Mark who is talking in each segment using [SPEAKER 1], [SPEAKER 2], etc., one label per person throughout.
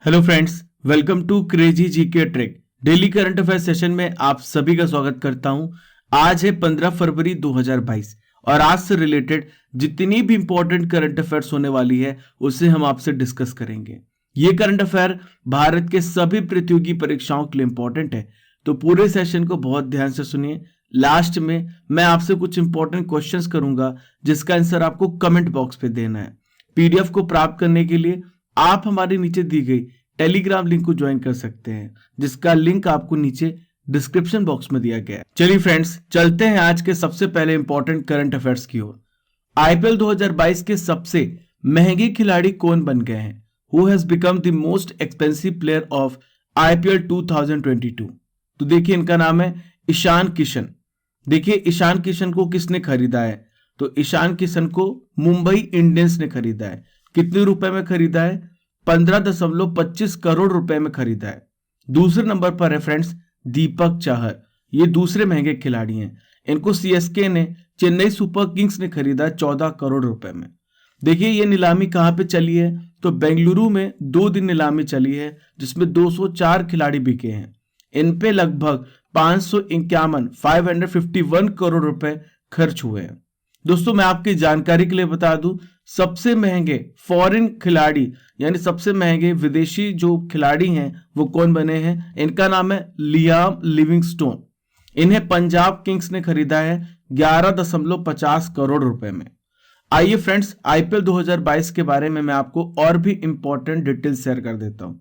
[SPEAKER 1] Hello friends, welcome to crazy GK trick. Daily current affair session में आप सभी का स्वागत करता हूं। आज है 15 फरवरी 2022 और आज से रिलेटेड जितनी भी इंपॉर्टेंट करंट अफेयर्स होने वाली है उसे हम आपसे डिस्कस करेंगे। ये करंट अफेयर भारत के सभी प्रतियोगी परीक्षाओं के लिए इंपॉर्टेंट है, तो पूरे सेशन को बहुत ध्यान से सुनिए। लास्ट में मैं आपसे कुछ इंपॉर्टेंट क्वेश्चंस करूंगा जिसका आंसर आपको कमेंट बॉक्स पे देना है। पीडीएफ को प्राप्त करने के लिए आप हमारे नीचे दी गई टेलीग्राम लिंक को ज्वाइन कर सकते हैं, जिसका लिंक आपको नीचे डिस्क्रिप्शन बॉक्स में दिया गया है। चलिए फ्रेंड्स, चलते हैं आज के सबसे पहले इंपॉर्टेंट करंट अफेयर्स की ओर। आईपीएल 2022 के सबसे महंगे खिलाड़ी कौन बन गए हैं? Who has become the most expensive player of IPL 2022? तो देखिए, इनका नाम है ईशान किशन। देखिए, ईशान किशन को किसने खरीदा है? तो ईशान किशन को मुंबई इंडियंस ने खरीदा है। कितने रुपए में खरीदा है? 15.25 करोड़ रुपए में खरीदा है। दूसरे नंबर पर है फ्रेंड्स दीपक चाहर। ये दूसरे महंगे खिलाड़ी हैं। इनको सीएसके ने, चेन्नई सुपर किंग्स ने खरीदा 14 करोड़ रुपए में। देखिए, ये नीलामी कहां पे चली है? तो बेंगलुरु में 2 दिन नीलामी चली है, जिसमें 204 खिलाड़ी बिके हैं। इन पे लगभग 551 करोड़ रुपए खर्च हुए हैं। दोस्तों, मैं आपकी जानकारी के लिए बता दूं, सबसे महंगे फॉरेन खिलाड़ी यानी सबसे महंगे विदेशी जो खिलाड़ी हैं वो कौन बने हैं? इनका नाम है लियाम लिविंगस्टोन। इन्हें पंजाब किंग्स ने खरीदा है 11.50 करोड़ रुपए में। आइए फ्रेंड्स, आईपीएल 2022 के बारे में मैं आपको और भी इंपॉर्टेंट डिटेल शेयर कर देता हूं।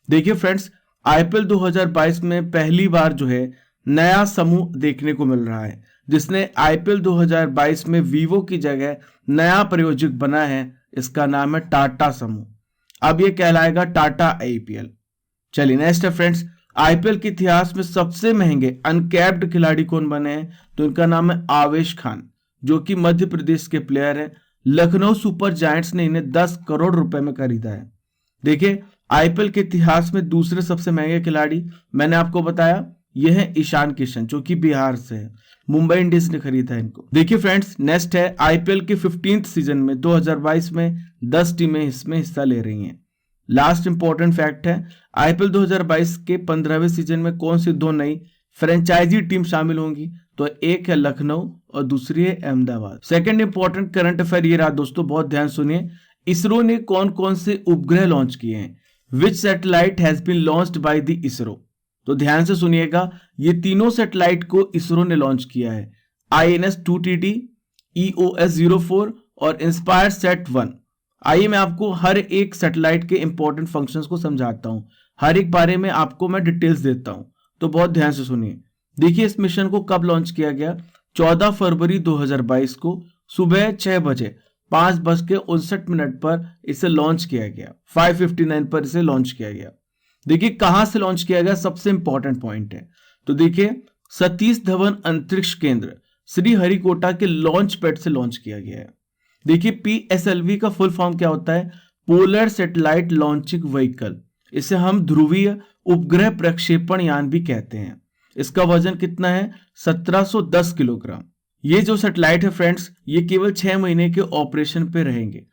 [SPEAKER 1] देखिए फ्रेंड्स, आईपीएल 2022 में पहली बार जो है नया समूह देखने को मिल रहा है, जिसने आईपीएल 2022 में वीवो की जगह नया प्रायोजक बना है। इसका नाम है टाटा समूह। अब ये कहलाएगा टाटा आईपीएल। चलिए नेक्स्ट है फ्रेंड्स, आईपीएल के इतिहास में सबसे महंगे अनकैप्ड खिलाड़ी कौन बने हैं? तो इनका नाम है आवेश खान, जो कि मध्य प्रदेश के प्लेयर हैं। लखनऊ सुपर जायंट्स ने इन्हें 10 करोड़ रुपए में खरीदा है। देखिए, आईपीएल के इतिहास में दूसरे सबसे महंगे खिलाड़ी मैंने आपको बताया, यह है ईशान किशन, जो कि बिहार से है। मुंबई इंडियंस ने खरीदा है इनको। देखिए फ्रेंड्स, नेक्स्ट है आईपीएल के 15th सीजन में 2022 में 10 टीमें इसमें हिस्सा ले रही हैं। लास्ट इंपॉर्टेंट फैक्ट है, आईपीएल 2022 के 15वें सीजन में कौन सी 2 नई फ्रेंचाइजी टीम शामिल होंगी? तो एक है लखनऊ और दूसरी है Ahmedabad. Second important current affair ये रहा दोस्तों, बहुत ध्यान सुनिए। इसरो ने कौन कौन से उपग्रह लॉन्च किए हैं? Which satellite has been launched by the ISRO? तो ध्यान से सुनिएगा, ये तीनों सैटेलाइट को इसरो ने लॉन्च किया है। INS-2TD, EOS-04 और इंस्पायर सेट 1। आइए मैं आपको हर एक सैटेलाइट के इंपॉर्टेंट फंक्शंस को समझाता हूं। हर एक बारे में आपको मैं डिटेल्स देता हूं, तो बहुत ध्यान से सुनिए। देखिए, इस मिशन को कब लॉन्च किया गया? 14 फरवरी 2022 को सुबह 6 बजे 5:59 पर इसे लॉन्च किया गया। 5:59 पर इसे लॉन्च किया गया। देखिए, कहां से लॉन्च किया गया, सबसे इंपॉर्टेंट पॉइंट है। तो देखिए, सतीश धवन अंतरिक्ष केंद्र श्रीहरिकोटा के लॉन्च पैड से लॉन्च किया गया है। देखिए, PSLV का फुल फॉर्म क्या होता है? Polar satellite launching vehicle. इसे हम ध्रुवीय उपग्रह प्रक्षेपण यान भी कहते हैं। इसका वजन कितना है? 1710 किलोग्राम। ये जो सैटेलाइट है फ्रेंड्स, ये केवल 6 महीने के ऑपरेशन पे रहेंगे।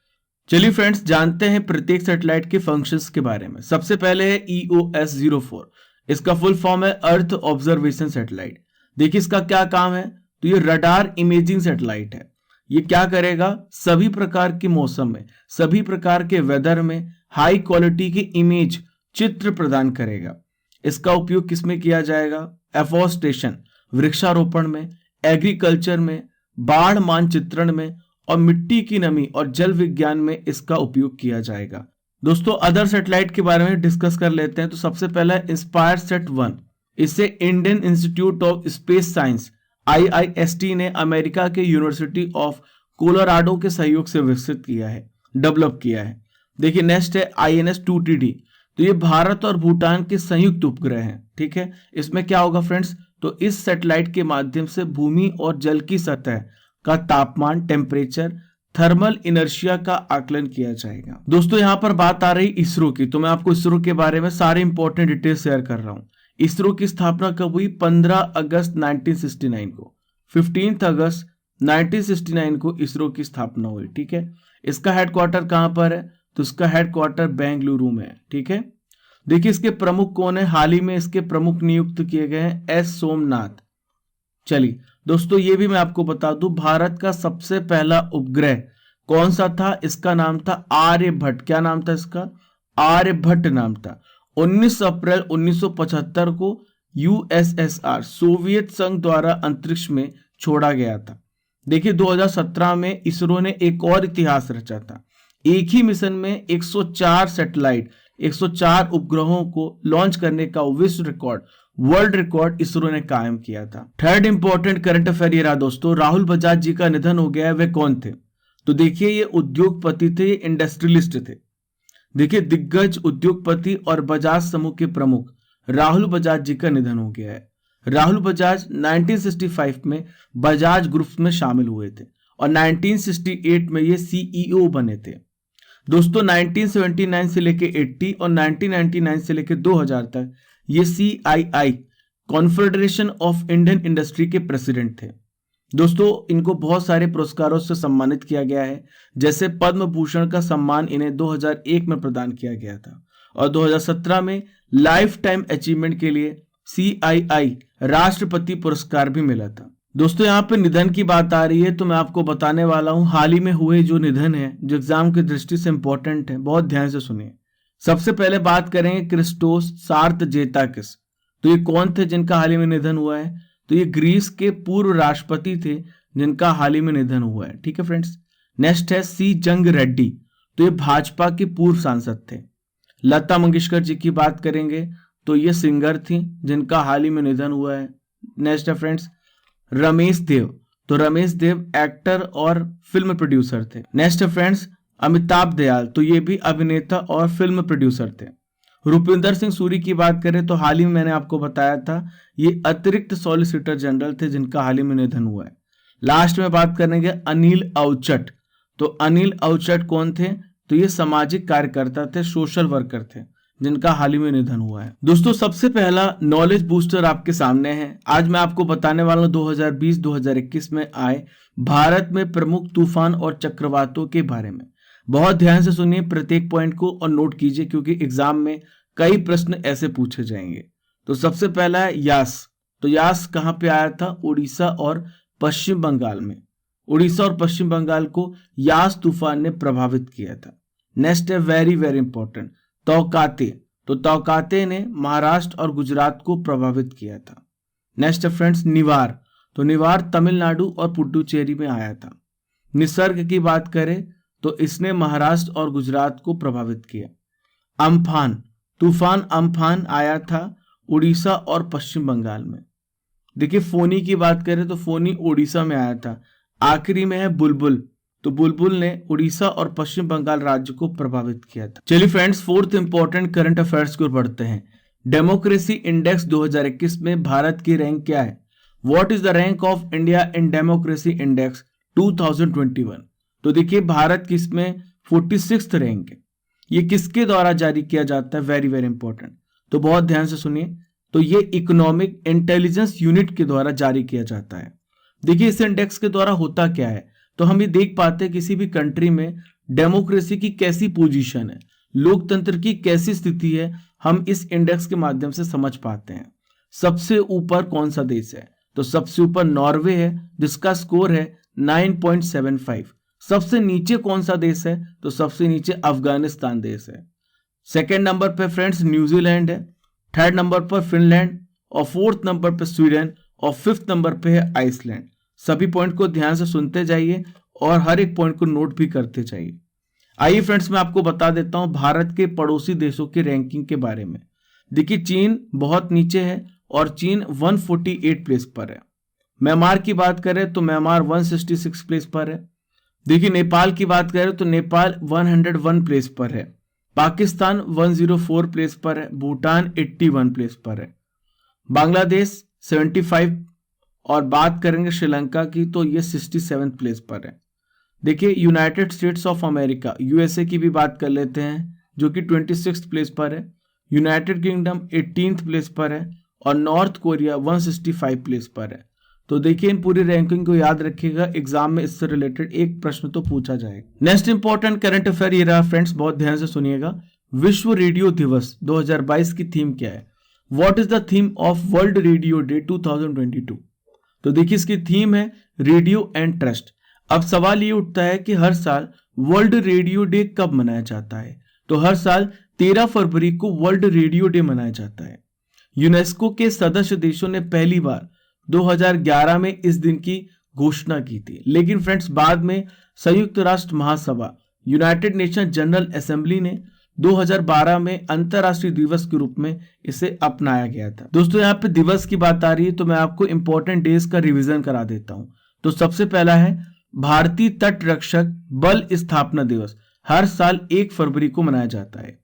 [SPEAKER 1] चलिए फ्रेंड्स, जानते हैं प्रत्येक सैटेलाइट के फंक्शंस के बारे में। सबसे पहले है EOS-04। इसका फुल फॉर्म है अर्थ ऑब्जर्वेशन सैटेलाइट। देखिए, इसका क्या काम है? तो ये रडार इमेजिंग सैटेलाइट है। ये क्या करेगा? सभी प्रकार के मौसम में, सभी प्रकार के वेदर में हाई क्वालिटी के इमेज चित्र प्रदान करेगा। इसका उपयोग किसमें किया जाएगा? एफोरेस्टेशन वृक्षारोपण में, एग्रीकल्चर में, बाढ़ मानचित्रण में और मिट्टी की नमी और जल विज्ञान में इसका उपयोग किया जाएगा। दोस्तों, अदर सैटेलाइट के बारे में डिस्कस कर लेते हैं। तो सबसे पहला है इंस्पायर सेट 1। इसे Indian institute of space science IIST ने अमेरिका के यूनिवर्सिटी ऑफ कोलोराडो के सहयोग से विकसित किया है, डेवलप किया है। देखिए, नेक्स्ट है INS-2TD। तो ये भारत और भूटान के संयुक्त उपग्रह हैं। ठीक है, इसमें क्या होगा फ्रेंड्स? तो इस सैटेलाइट के माध्यम से भूमि और जल की सतह का तापमान, टेम्परेचर, थर्मल इनर्शिया का आकलन किया जाएगा। दोस्तों, यहां पर बात आ रही इसरो की, तो मैं आपको इसरो के बारे में सारे इंपॉर्टेंट डिटेल्स शेयर कर रहा हूं। इसरो की स्थापना कब हुई? 15 अगस्त 1969 को। 15 अगस्त 1969 को इसरो की स्थापना हुई। ठीक है, इसका हेडक्वार्टर कहां पर है? तो इसका हेडक्वार्टर बेंगलुरु में है। ठीक है, देखिए इसके प्रमुख कौन है, हाल ही में इसके प्रमुख नियुक्त किए गए हैं एस सोमनाथ। चलिए दोस्तों ये भी मैं आपको बता दूं, भारत का सबसे पहला उपग्रह कौन सा था, इसका नाम था आर्यभट्ट। क्या नाम था इसका, आर्यभट्ट नाम था। 19 अप्रैल 1975 को यूएसएसआर सोवियत संघ द्वारा अंतरिक्ष में छोड़ा गया था। देखिए 2017 में इसरो ने एक और इतिहास रचा था। एक ही मिशन में 104 सैटेलाइट 104 उपग्रहों को लॉन्च करने का विश्व रिकॉर्ड, वर्ल्ड रिकॉर्ड इसरो ने कायम किया था। थर्ड इंपॉर्टेंट करंट अफेयर ये रहा दोस्तों, राहुल बजाज जी का निधन हो गया है। वे कौन थे, तो देखिए ये उद्योगपति थे, ये इंडस्ट्रियलिस्ट थे। देखिए दिग्गज उद्योगपति और बजाज समूह के प्रमुख राहुल बजाज जी का निधन हो गया है। राहुल बजाज 1965 में बजाज ग्रुप में शामिल हुए थे और 1968 में ये सीईओ बने थे। दोस्तों 1979 से लेके 80 और 1999 से लेके 2000 तक ये CII confederation of Indian industry के प्रेसिडेंट थे। दोस्तों इनको बहुत सारे पुरस्कारों से सम्मानित किया गया है, जैसे पद्म भूषण का सम्मान इन्हें 2001 में प्रदान किया गया था और 2017 में लाइफ टाइम अचीवमेंट के लिए CII राष्ट्रपति पुरस्कार भी मिला था। दोस्तों यहाँ पे निधन की बात आ रही है तो मैं आपको बताने वाला हूँ हाल ही में हुए जो निधन है, जो एग्जाम की दृष्टि से इंपॉर्टेंट है, बहुत ध्यान से सुनिए। सबसे पहले बात करेंगे क्रिस्टोस सार्थजेताकिस। तो ये कौन थे जिनका हाल ही में निधन हुआ है, तो ये ग्रीस के पूर्व राष्ट्रपति थे जिनका हाल ही में निधन हुआ है। ठीक है फ्रेंड्स। नेक्स्ट है सी जंग रेड्डी। तो ये भाजपा के पूर्व सांसद थे। लता मंगेशकर जी की बात करेंगे तो ये सिंगर थी जिनका हाल ही में निधन हुआ है। नेक्स्ट है फ्रेंड्स रमेश देव। तो रमेश देव एक्टर और फिल्म प्रोड्यूसर थे। नेक्स्ट है फ्रेंड्स अमिताभ दयाल। तो ये भी अभिनेता और फिल्म प्रोड्यूसर थे। रुपिंदर सिंह सूरी की बात करें तो हाल ही में मैंने आपको बताया था ये अतिरिक्त सॉलिसिटर जनरल थे जिनका हाल ही में निधन हुआ है। लास्ट में बात करेंगे अनिल अवचट। तो अनिल अवचट कौन थे, तो ये सामाजिक कार्यकर्ता थे, सोशल वर्कर थे जिनका हाल ही में निधन हुआ है। दोस्तों सबसे पहला नॉलेज बूस्टर आपके सामने है। आज मैं आपको बताने वाला हूं 2020-2021 में आए भारत में प्रमुख तूफान और चक्रवातों के बारे में। बहुत ध्यान से सुनिए प्रत्येक पॉइंट को और नोट कीजिए क्योंकि एग्जाम में कई प्रश्न ऐसे पूछे जाएंगे। तो सबसे पहला है यास। तो यास कहां पे आया था, उड़ीसा और पश्चिम बंगाल में। उड़ीसा और पश्चिम बंगाल को यास तूफान ने प्रभावित किया था। नेक्स्ट है वेरी वेरी इंपॉर्टेंट तौकाते। तो तौकाते ने महाराष्ट्र और गुजरात को प्रभावित किया था। नेक्स्ट है फ्रेंड्स निवार। तो निवार तमिलनाडु और पुडुचेरी में आया था। निसर्ग की बात करें तो इसने महाराष्ट्र और गुजरात को प्रभावित किया। अम्फान। तूफान अम्फान आया था उड़ीसा और पश्चिम बंगाल में। देखिए फोनी की बात करें तो फोनी उड़ीसा में आया था। आखिरी में है बुलबुल। तो बुलबुल ने उड़ीसा और पश्चिम बंगाल राज्य को प्रभावित किया था। चलिए friends fourth important current affairs की ओर बढ़ते हैं। डेमोक्रेसी इंडेक्स 2021 में भारत की रैंक क्या है। What is the rank of India in democracy index 2021। तो देखिए भारत की इसमें 46th रैंक है। ये किसके द्वारा जारी किया जाता है, वेरी वेरी इंपॉर्टेंट, तो बहुत ध्यान से सुनिए। तो ये इकोनॉमिक इंटेलिजेंस यूनिट के द्वारा जारी किया जाता है। देखिए इस इंडेक्स के द्वारा होता क्या है, तो हम ये देख पाते हैं किसी भी कंट्री में डेमोक्रेसी की कैसी पोजीशन है, लोकतंत्र की कैसी स्थिति है, हम इस इंडेक्स के माध्यम से समझ पाते हैं। सबसे ऊपर कौन सा देश है, तो सबसे ऊपर नॉर्वे है जिसका स्कोर है 9.75। सबसे नीचे कौन सा देश है, तो सबसे नीचे अफगानिस्तान देश है। सेकेंड नंबर पे फ्रेंड्स न्यूजीलैंड है, थर्ड नंबर पर फिनलैंड और फोर्थ नंबर पे स्वीडन और फिफ्थ नंबर पे है आइसलैंड। सभी पॉइंट को ध्यान से सुनते जाइए और हर एक पॉइंट को नोट भी करते जाइए। आइए फ्रेंड्स मैं आपको बता देता हूं भारत के पड़ोसी देशों की रैंकिंग के बारे में। देखिए चीन बहुत नीचे है और चीन 148 प्लेस पर है। म्यांमार की बात करें तो म्यांमार 166 प्लेस पर है। देखिए नेपाल की बात करें तो नेपाल 101 प्लेस पर है। पाकिस्तान 104 प्लेस पर है। भूटान 81 प्लेस पर है। बांग्लादेश 75 और बात करेंगे श्रीलंका की तो ये 67 प्लेस पर है। देखिए United states of America USA की भी बात कर लेते हैं जो कि 26 प्लेस पर है। यूनाइटेड किंगडम 18th प्लेस पर है और नॉर्थ कोरिया 165 प्लेस पर है। तो देखिए इन पूरी रैंकिंग को याद रखिएगा, एग्जाम में इससे रिलेटेड एक प्रश्न तो पूछा जाएगा। नेक्स्ट इंपॉर्टेंट करंट अफेयर ये रहा फ्रेंड्स, बहुत ध्यान से सुनिएगा। विश्व रेडियो दिवस 2022 की थीम क्या है? What is the theme of world radio day 2022? तो देखिए इसकी थीम है रेडियो एंड ट्रस्ट। अब सवाल ये उठता है कि हर साल वर्ल्ड रेडियो डे कब मनाया जाता है? तो हर साल 13 फरवरी को वर्ल्ड रेडियो डे मनाया जाता है। यूनेस्को के सदस्य देशों ने पहली बार 2011 में इस दिन की घोषणा की थी, लेकिन फ्रेंड्स बाद में संयुक्त राष्ट्र महासभा यूनाइटेड नेशन जनरल असेंबली ने 2012 में अंतरराष्ट्रीय दिवस के रूप में इसे अपनाया गया था। दोस्तों यहाँ पे दिवस की बात आ रही है तो मैं आपको इंपॉर्टेंट डेज का रिवीजन करा देता हूं। तो सबसे पहला है भारतीय तट रक्षक बल स्थापना दिवस, हर साल 1 फरवरी को मनाया जाता है।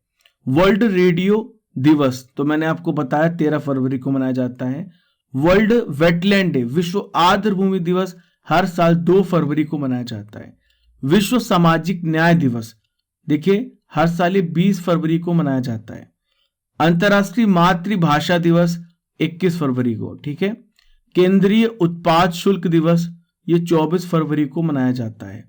[SPEAKER 1] वर्ल्ड रेडियो दिवस तो मैंने आपको बताया 13 फरवरी को मनाया जाता है। वर्ल्ड वेटलैंड डे, विश्व आर्द्रभूमि दिवस, हर साल 2 फरवरी को मनाया जाता है। विश्व सामाजिक न्याय दिवस, देखिए हर साल 20 फरवरी को मनाया जाता है। अंतरराष्ट्रीय मातृभाषा दिवस 21 फरवरी को, ठीक है। केंद्रीय उत्पाद शुल्क दिवस ये 24 फरवरी को मनाया जाता है।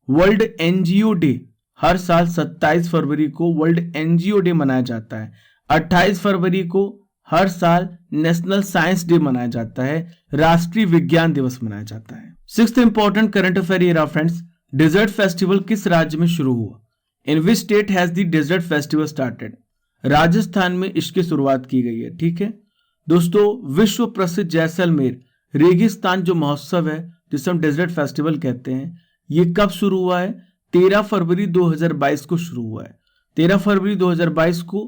[SPEAKER 1] वर्ल्ड एनजीओ डे, हर साल 27 फरवरी को वर्ल्ड एनजीओ डे मनाया जाता है। 28 फरवरी को हर साल नेशनल साइंस डे मनाया जाता है, राष्ट्रीय विज्ञान दिवस मनाया जाता है। सिक्स्थ इंपॉर्टेंट करंट अफेयर ये रहा फ्रेंड्स, डेजर्ट फेस्टिवल किस राज्य में शुरू हुआ? In which state has the desert festival started? Rajasthan में इसकी शुरुआत की गई है, ठीक है। दोस्तों विश्व प्रसिद्ध जैसलमेर रेगिस्तान जो महोत्सव है जिसे हम डेजर्ट फेस्टिवल कहते हैं, ये कब शुरू हुआ है? 13 फरवरी 2022 को शुरू हुआ है। 13 फरवरी 2022 को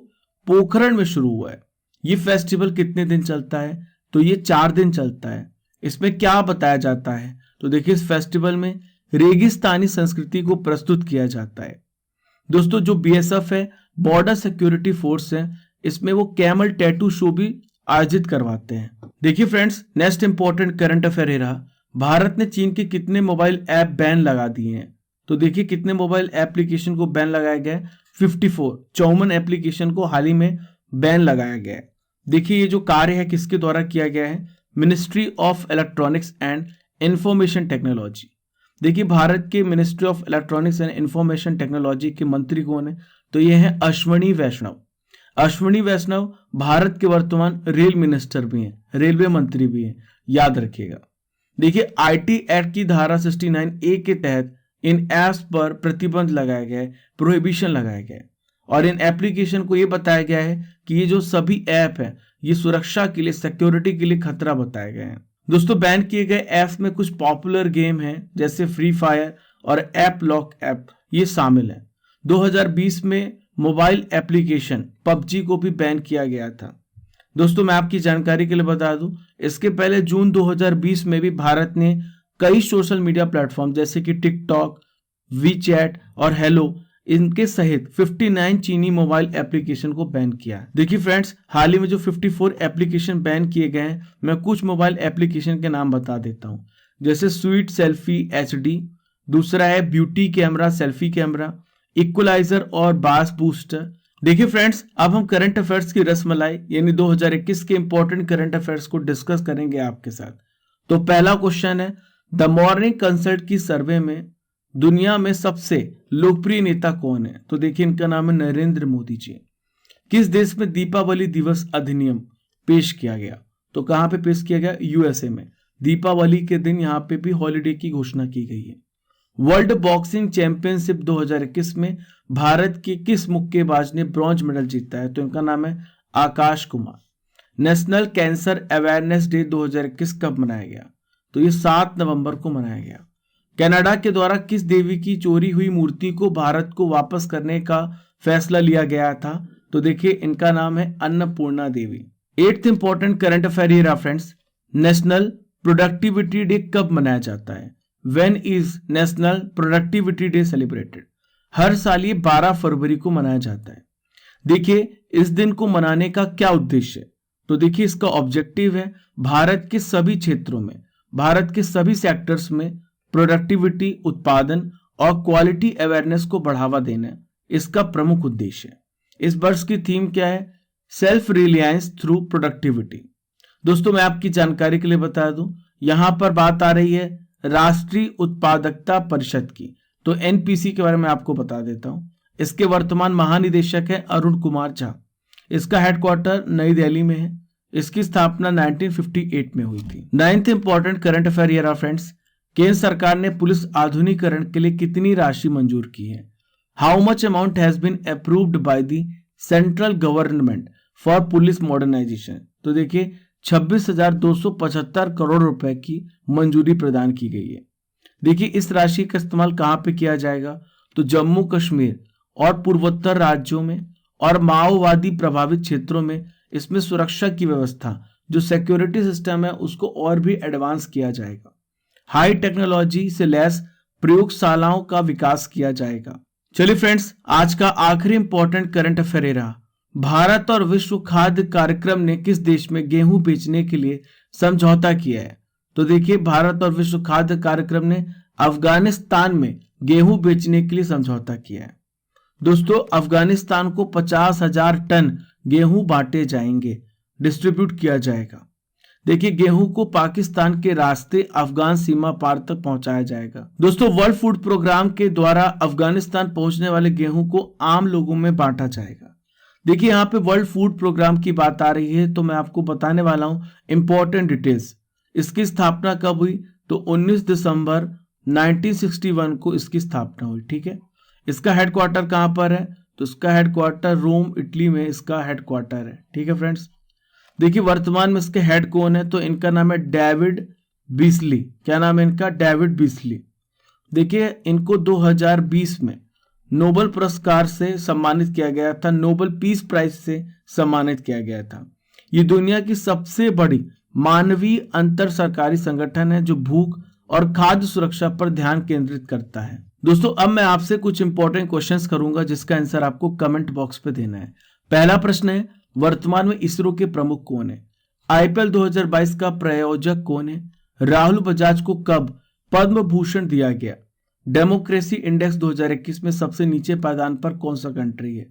[SPEAKER 1] पोखरण में शुरू हुआ है। ये फेस्टिवल कितने दिन चलता है? तो ये 4 दिन चलता है। इसमें क्या बताया जाता है? तो देखिए इस फेस्टिवल में रेगिस्तानी संस्कृति को प्रस्तुत किया जाता है। दोस्तों जो बीएसएफ है, बॉर्डर सिक्योरिटी फोर्स है, इसमें वो कैमल टैटू शो भी आयोजित करवाते हैं। देखिए friends next important current affair रहा, भारत ने चीन के कितने मोबाइल ऐप बैन लगा दिए हैं? तो देखिए कितने मोबाइल एप्लीकेशन को बैन लगाया गया है? 54 एप्लीकेशन को हाल ही में बैन लगाया गया है। देखिए ये जो कार्य है किसके द्वारा किया गया है? Ministry of electronics and information technology. देखिए भारत के ministry of electronics and information technology के मंत्री कौन है? तो ये है अश्विनी वैष्णव। अश्विनी वैष्णव भारत के वर्तमान रेल मिनिस्टर भी हैं, रेलवे मंत्री भी हैं, याद रखिएगा। देखिए आईटी एक्ट की धारा 69A के तहत इन ऐप्स पर प्रतिबंध लगाया गया है, प्रोहिबिशन लगाया गया है, और इन एप्लीकेशन को ये बताया गया है कि ये जो सभी ऐप हैं ये सुरक्षा के लिए, सिक्योरिटी के लिए खतरा बताए गए हैं। दोस्तों बैन किए गए ऐप्स में कुछ पॉपुलर गेम हैं जैसे फ्री फायर और ऐप लॉक ऐप, ये शामिल है। 2020 में मोबाइल एप्लीकेशन पबजी को भी बैन किया गया था। दोस्तों मैं आपकी जानकारी के लिए बता दूं, इसके पहले जून 2020 में भी भारत ने कई सोशल मीडिया प्लेटफॉर्म जैसे कि टिकटॉक, वीचैट और हेलो इनके सहित 59 चीनी मोबाइल एप्लीकेशन को बैन किया। देखिए फ्रेंड्स हाल ही में जो 54 एप्लीकेशन बैन किए गए हैं, मैं कुछ मोबाइल एप्लीकेशन के नाम बता देता हूं, जैसे स्वीट सेल्फी HD, दूसरा है beauty camera selfie camera, equaliser और बास बूस्टर। देखिए फ्रेंड्स अब हम करंट अफेयर्स की रसमलाई यानी 2021 के इंपॉर्टेंट करंट अफेयर्स को डिस्कस करेंगे आपके साथ। तो पहला क्वेश्चन है, द मॉर्निंग कंसल्ट की सर्वे में दुनिया में सबसे लोकप्रिय नेता कौन है? तो देखिए इनका नाम है नरेंद्र मोदी जी। किस देश में दीपावली दिवस अधिनियम पेश किया गया? तो कहां पे पेश किया गया? यूएसए में। दीपावली के दिन यहां पे भी हॉलिडे की घोषणा की गई है। वर्ल्ड बॉक्सिंग चैंपियनशिप 2021 में भारत के किस मुक्केबाज ने ब्रॉन्ज मेडल जीता है? तो इनका नाम है Akash Kumar. National cancer awareness day 2021 कब मनाया गया? तो ये 7 नवंबर को मनाया गया। कनाडा के द्वारा किस देवी की चोरी हुई मूर्ति को भारत को वापस करने का फैसला लिया गया था? तो देखिए इनका नाम है अन्नपूर्णा देवी। 8th इंपॉर्टेंट करंट अफेयर ये रहा फ्रेंड्स, नेशनल प्रोडक्टिविटी डे कब मनाया जाता है? When is national productivity day celebrated? हर साल ये 12 फरवरी को मनाया जाता है। देखिए इस दिन को मनाने का क्या उद्देश्य है? तो देखिए इसका ऑब्जेक्टिव है भारत के सभी क्षेत्रों में, भारत के सभी सेक्टर्स में प्रोडक्टिविटी, उत्पादन और क्वालिटी अवेयरनेस को बढ़ावा देना, इसका प्रमुख उद्देश्य है। इस वर्ष की थीम क्या है? Self reliance through productivity. दोस्तों मैं आपकी जानकारी के लिए बता दूं, यहां पर बात आ रही है राष्ट्रीय उत्पादकता परिषद की। तो एनपीसी के बारे में आपको बता देता हूं। इसके वर्तमान महानिदेशक है अरुण कुमार झा। इसका हेडक्वार्टर नई दिल्ली में है। इसकी स्थापना 1958 में हुई थी। 9th important current affair here are friends. केंद्र सरकार ने पुलिस आधुनिकीकरण के लिए कितनी राशि मंजूर की है? How much amount has been approved by the central government for police modernisation? तो देखिए 26,275 करोड़ रुपए की मंजूरी प्रदान की गई है। देखिए इस राशि का इस्तेमाल कहां पे किया जाएगा? तो जम्मू कश्मीर और पूर्वोत्तर राज्यों में और माओवादी प्रभावित क्षेत्रों में इसमें सुरक्षा की व्यवस्था, जो सिक्योरिटी सिस्टम है, उसको और भी एडवांस किया जाएगा। हाई टेक्नोलॉजी से लैस प्रयोगशालाओं का विकास किया जाएगा। चलिए फ्रेंड्स, आज का आखिरी इंपॉर्टेंट करंट अफेयर रहा। भारत और विश्व खाद्य कार्यक्रम ने किस देश में गेहूं बेचने के लिए समझौता किया है? तो देखिए भारत और विश्व खाद्य कार्यक्रम ने अफगानिस्तान में गेहूं बेचने के लिए समझौता किया है। दोस्तों, अफगानिस्तान को 50,000 टन गेहूं बांटे जाएंगे, डिस्ट्रीब्यूट किया जाएगा। देखिए गेहूं को पाकिस्तान के रास्ते अफगान सीमा पार तक पहुंचाया जाएगा। दोस्तों, वर्ल्ड फूड प्रोग्राम के द्वारा अफगानिस्तान पहुंचने वाले गेहूं को आम लोगों में बांटा जाएगा। देखिए यहाँ पे वर्ल्ड फूड प्रोग्राम की बात आ रही है, तो मैं आपको बताने वाला हूं इंपॉर्टेंट डिटेल्स। इसकी स्थापना कब हुई? तो 19 दिसंबर 1961 को इसकी स्थापना हुई। ठीक है, इसका हेडक्वार्टर कहां पर है? तो इसका हेडक्वार्टर रोम, इटली में इसका हेडक्वार्टर है। ठीक है फ्रेंड्स, देखिए वर्तमान में इसके हेड कौन है? तो इनका नाम है डेविड बीसली। क्या नाम है इनका? डेविड बीसली। देखिए इनको 2020 में नोबेल पुरस्कार से सम्मानित किया गया था, नोबेल पीस प्राइज से सम्मानित किया गया था। ये दुनिया की सबसे बड़ी मानवीय अंतर सरकारी संगठन है जो भूख और खाद्य सुरक्षा पर ध्यान केंद्रित करता है। दोस्तों, अब मैं आपसे कुछ इंपॉर्टेंट क्वेश्चंस करूंगा जिसका आंसर आपको कमेंट बॉक्स पे देना है। पहला प्रश्न है, वर्तमान में इसरो के प्रमुख कौन है? IPL 2022 का प्रायोजक कौन है? राहुल बजाज को कब पद्म भूषण दिया गया? डेमोक्रेसी इंडेक्स 2021 में सबसे नीचे पायदान पर कौन सा कंट्री है?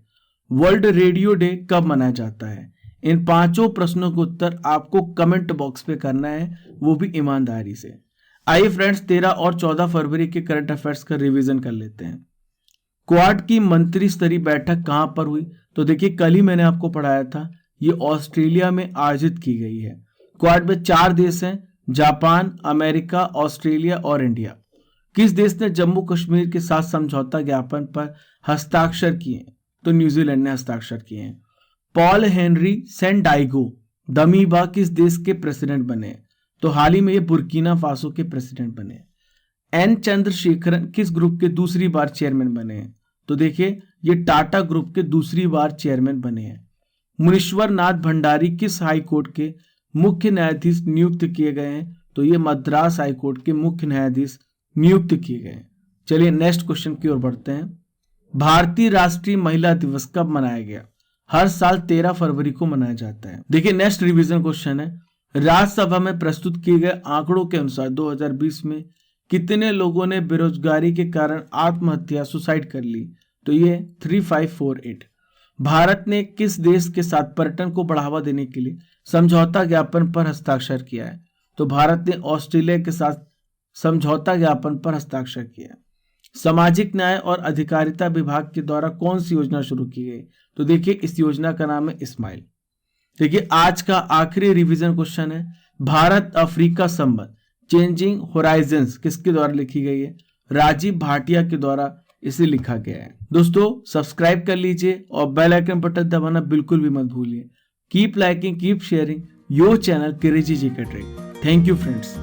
[SPEAKER 1] वर्ल्ड रेडियो डे कब मनाया जाता है? इन पांचों प्रश्नों का उत्तर आपको कमेंट बॉक्स पे करना है, वो भी ईमानदारी से। आइए फ्रेंड्स, 13 और 14 फरवरी के करंट अफेयर्स का रिवीजन कर लेते हैं। क्वाड की मंत्री स्तरीय बैठक कहां पर हुई? तो देखिए कल ही मैंने आपको पढ़ाया था, ये ऑस्ट्रेलिया में आयोजित की गई है। क्वाड में 4 देश हैं, जापान, अमेरिका, ऑस्ट्रेलिया और इंडिया। किस देश ने जम्मू कश्मीर के साथ समझौता ज्ञापन पर हस्ताक्षर किए? तो न्यूजीलैंड ने हस्ताक्षर किए हैं। पॉल हेनरी सेंडाइगो दमीबा किस देश के प्रेसिडेंट बने? तो हाल ही में ये बुर्किना फासो के प्रेसिडेंट बने। एन चंद्रशेखरन किस ग्रुप के दूसरी बार चेयरमैन बने हैं? तो देखिए ये टाटा ग्रुप के दूसरी बार चेयरमैन बने हैं। मुनीश्वर नाथ भंडारी किस हाई कोर्ट के मुख्य न्यायाधीश नियुक्त किए गए हैं? तो ये मद्रास हाई कोर्ट के मुख्य न्यायाधीश नियुक्त किए गए हैं। चलिए नेक्स्ट क्वेश्चन की ओर बढ़ते हैं। भारतीय राष्ट्रीय महिला दिवस कब मनाया गया? हर साल 13 फरवरी को मनाया जाता है। देखिए नेक्स्ट रिवीजन क्वेश्चन है, राज्यसभा में प्रस्तुत किए गए आंकड़ों के अनुसार 2020 में कितने लोगों ने बेरोजगारी के कारण आत्महत्या सुसाइड कर ली? तो ये 3548। भारत ने किस देश के साथ पर्यटन को बढ़ावा देने के लिए समझौता ज्ञापन पर हस्ताक्षर किया है? तो भारत ने ऑस्ट्रेलिया के साथ समझौता ज्ञापन पर हस्ताक्षर किया। सामाजिक न्याय और अधिकारिता विभाग के द्वारा कौन सी योजना शुरू की गई? तो देखिए इस योजना का नाम है स्माइल। देखिए आज का आखिरी रिवीजन क्वेश्चन है, भारत अफ्रीका संबंध चेंजिंग होराइजन्स किसके द्वारा लिखी गई है? राजीव भाटिया के द्वारा इसे लिखा गया है। दोस्तों सब्सक्राइब कर लीजिए और बेल आइकन बटन दबाना बिल्कुल भी मत भूलिए। Keep liking, keep sharing your channel crazy GK trick. Thank you friends.